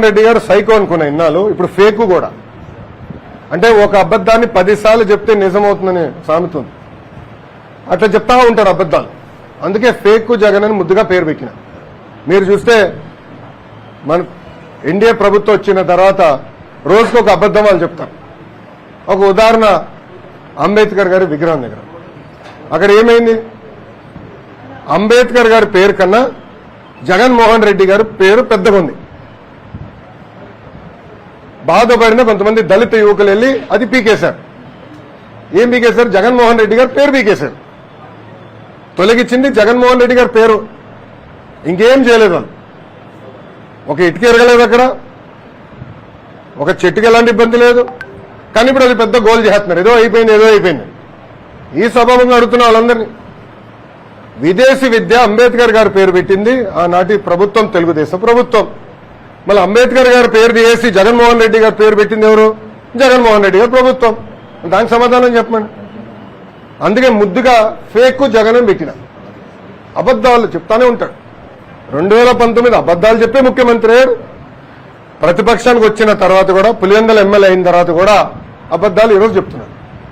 జగన్మోహన్ రెడ్డి గారు సైకో అనుకున్న ఇన్నాళ్ళు, ఇప్పుడు ఫేక్ కూడా. అంటే ఒక అబద్ధాన్ని 10 సార్లు చెప్తే నిజమవుతుందని సామెత ఉంది. అట్లా చెప్తా ఉంటారు అబద్ధాలు. అందుకే ఫేక్ జగన్ అని ముద్దుగా పేరు పెట్టిన. మీరు చూస్తే మన ఎన్డీఏ ప్రభుత్వం వచ్చిన తర్వాత రోజుకు ఒక అబద్ధం వాళ్ళు చెప్తారు. ఒక ఉదాహరణ, అంబేద్కర్ గారి విగ్రహం దగ్గర అక్కడ ఏమైంది? అంబేద్కర్ గారి పేరు కన్నా జగన్మోహన్ రెడ్డి గారి పేరు పెద్దగా ఉంది. బాధపడిన కొంతమంది దళిత యువకులు వెళ్ళి అది పీకేశారు. ఏం పీకేశారు? జగన్మోహన్ రెడ్డి గారి పేరు పీకేశారు. తొలగించింది జగన్మోహన్ రెడ్డి గారి పేరు, ఇంకేం చేయలేదు వాళ్ళు. ఒక ఇటుక ఎరగలేదు అక్కడ, ఒక చెట్టుకి ఎలాంటి ఇబ్బంది లేదు. కానీ ఇప్పుడు అది పెద్ద గోల్ చేస్తున్నారు, ఏదో అయిపోయింది. ఈ సభాముగా అడుగుతున్న వాళ్ళందరినీ. విదేశీ విద్య అంబేద్కర్ గారి పేరు పెట్టింది ఆనాటి ప్రభుత్వం, తెలుగుదేశం ప్రభుత్వం. మళ్ళీ అంబేద్కర్ గారి పేరు తీసి జగన్మోహన్ రెడ్డి గారి పేరు పెట్టింది ఎవరు? జగన్మోహన్ రెడ్డి గారి ప్రభుత్వం. దానికి సమాధానం చెప్పండి. అందుకే ముద్దుగా ఫేక్ జగన్ అని పెట్టిన. అబద్ధాలు చెప్తానే ఉంటాడు. 2019 అబద్ధాలు చెప్పే ముఖ్యమంత్రి అయ్యాడు. ప్రతిపక్షానికి వచ్చిన తర్వాత కూడా, పులివెందుల ఎమ్మెల్యే అయిన తర్వాత కూడా అబద్ధాలు ఈరోజు చెప్తున్నాడు.